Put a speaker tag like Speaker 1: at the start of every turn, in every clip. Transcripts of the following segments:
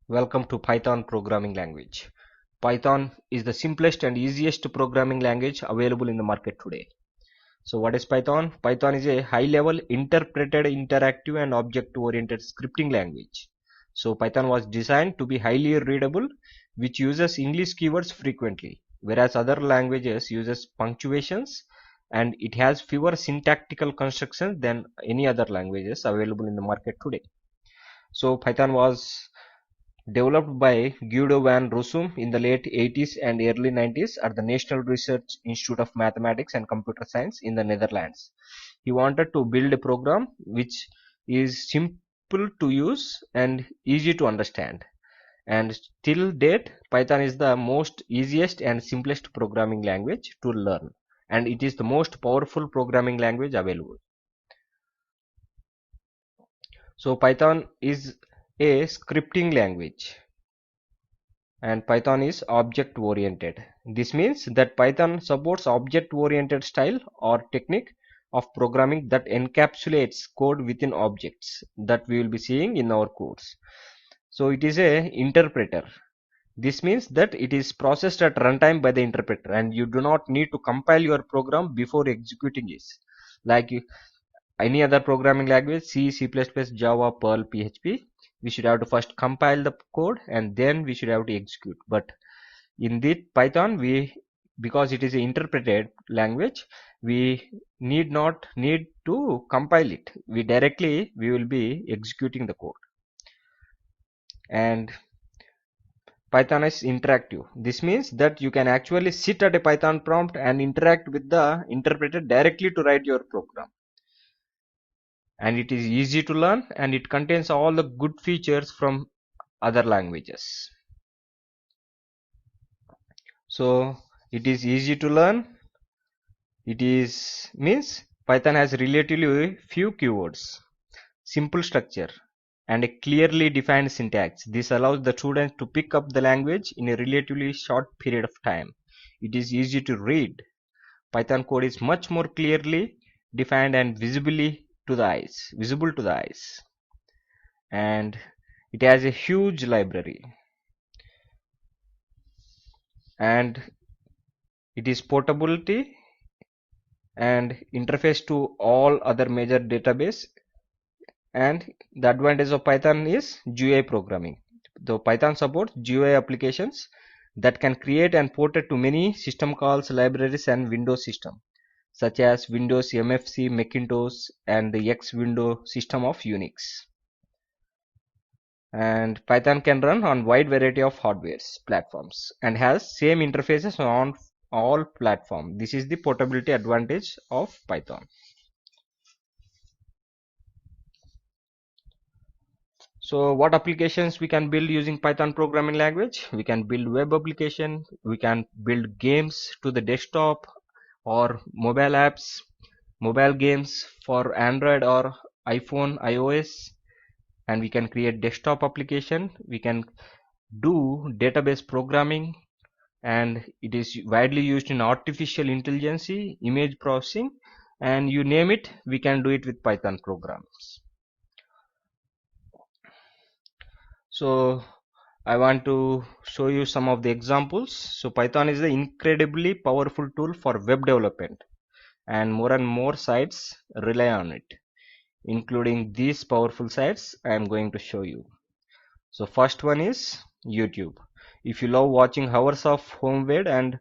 Speaker 1: Welcome to Python programming language. Python is the simplest and easiest programming language available in the market today. So what is Python? Python is a high-level interpreted, interactive and object-oriented scripting language. So Python was designed to be highly readable, which uses English keywords frequently, whereas other languages uses punctuations, and it has fewer syntactical constructions than any other languages available in the market today. So Python was developed by Guido van Rossum in the late 80s and early 90s at the National Research Institute of Mathematics and Computer Science in the Netherlands. He wanted to build a program which is simple to use and easy to understand. And till date, Python is the most easiest and simplest programming language to learn. And it is the most powerful programming language available. So Python is a scripting language, and Python is object oriented. This means that Python supports object oriented style or technique of programming that encapsulates code within objects that we will be seeing in our course. So it is a interpreter. This means that it is processed at runtime by the interpreter, and you do not need to compile your program before executing it. Like any other programming language, C, C++, Java, Perl, PHP, we should have to first compile the code and then we should have to execute. But in this Python, because it is an interpreted language, we not need to compile it. We will be executing the code. And Python is interactive. This means that you can actually sit at a Python prompt and interact with the interpreter directly to write your program. And it is easy to learn, and it contains all the good features from other languages. So it is easy to learn. It is means Python has relatively few keywords, simple structure, and a clearly defined syntax. This allows the students to pick up the language in a relatively short period of time. It is easy to read. Python code is much more clearly defined and visible to the eyes. And it has a huge library, and it is portability and interface to all other major database. And the advantage of Python is GUI programming. The Python supports GUI applications that can create and port it to many system calls, libraries and Windows system, such as Windows MFC, Macintosh and the X window system of Unix. And Python can run on wide variety of hardwares platforms and has same interfaces on all platforms. This is the portability advantage of Python. So what applications we can build using Python programming language? We can build web application, we can build games to the desktop or mobile apps, mobile games for Android or iPhone, iOS, and we can create desktop application. We can do database programming, and it is widely used in artificial intelligence, image processing, and you name it, we can do it with Python programs. So I want to show you some of the examples. So Python is an incredibly powerful tool for web development, and more sites rely on it, including these powerful sites I am going to show you. So first one is YouTube. If you love watching hours of homemade and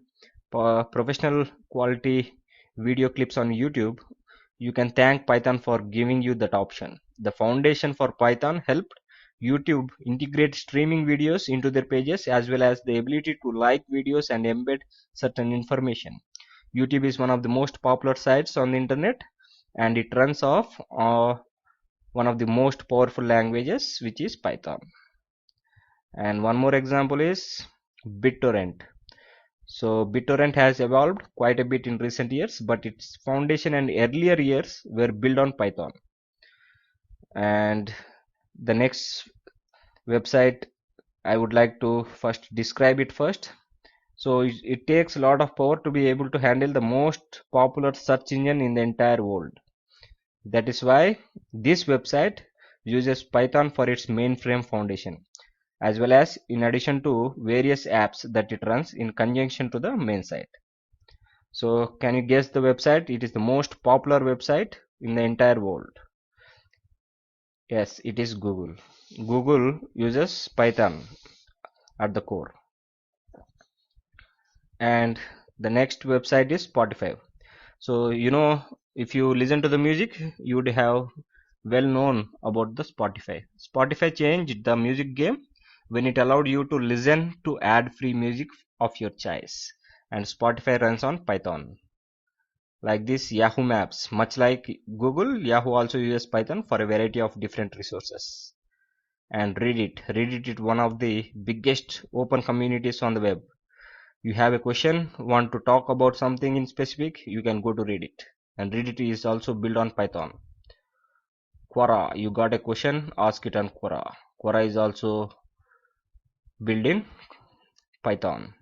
Speaker 1: professional quality video clips on YouTube, you can thank Python for giving you that option. The foundation for Python helped YouTube integrate streaming videos into their pages, as well as the ability to like videos and embed certain information. YouTube is one of the most popular sites on the internet, and it runs off one of the most powerful languages, which is Python. And one more example is BitTorrent. So BitTorrent has evolved quite a bit in recent years, but its foundation and earlier years were built on Python. And the next website, I would like to first describe it first. So it takes a lot of power to be able to handle the most popular search engine in the entire world. That is why this website uses Python for its mainframe foundation. as well as in addition to various apps that it runs in conjunction to the main site. So can you guess the website? It is the most popular website in the entire world. Yes, it is Google. Google uses Python at the core. And the next website is Spotify. So if you listen to the music, you would have well known about the Spotify. Spotify changed the music game when it allowed you to listen to ad-free music of your choice. And Spotify runs on Python. Like this, Yahoo Maps, much like Google, Yahoo also uses Python for a variety of different resources. And Reddit is one of the biggest open communities on the web. You have a question, want to talk about something in specific, you can go to Reddit. And Reddit is also built on Python. Quora, you got a question, ask it on Quora. Quora is also built in Python.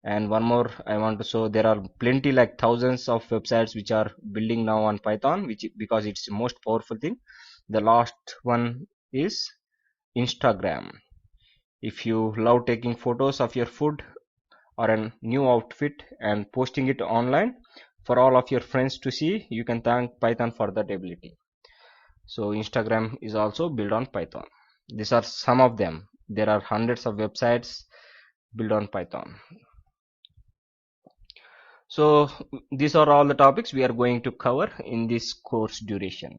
Speaker 1: And one more I want to show, there are plenty, like thousands of websites which are building now on Python, which because it's the most powerful thing. The last one is Instagram. If you love taking photos of your food or a new outfit and posting it online for all of your friends to see, you can thank Python for that ability. So Instagram is also built on Python. These are some of them. There are hundreds of websites built on Python. So these are all the topics we are going to cover in this course duration.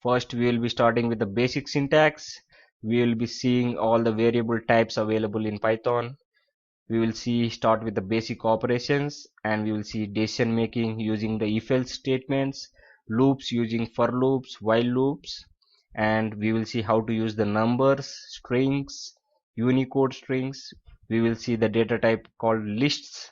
Speaker 1: First, we will be starting with the basic syntax. We will be seeing all the variable types available in Python. We will start with the basic operations, and we will see decision making using the if-else statements, loops using for loops, while loops, and we will see how to use the numbers, strings, Unicode strings. We will see the data type called lists,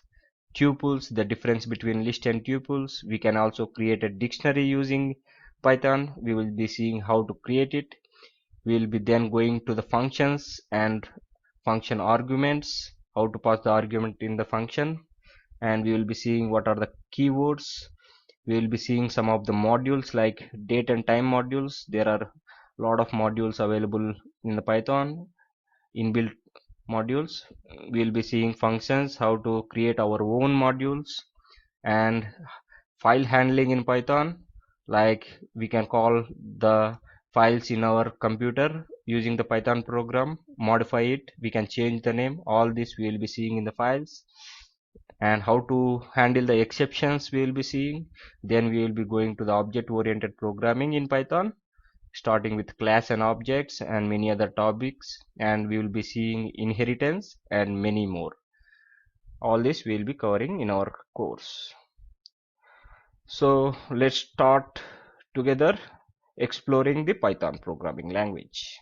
Speaker 1: tuples, the difference between list and tuples. We can also create a dictionary using Python. We will be seeing how to create it. We will be then going to the functions and function arguments, how to pass the argument in the function, and we will be seeing what are the keywords. We will be seeing some of the modules like date and time modules. There are a lot of modules available in the Python, inbuilt modules. We will be seeing functions, how to create our own modules, and file handling in Python, like we can call the files in our computer using the Python program, modify it, we can change the name. All this we will be seeing in the files, and how to handle the exceptions we will be seeing. Then we will be going to the object oriented programming in Python, starting with class and objects and many other topics, and we will be seeing inheritance and many more. All this we will be covering in our course. So let's start together exploring the Python programming language.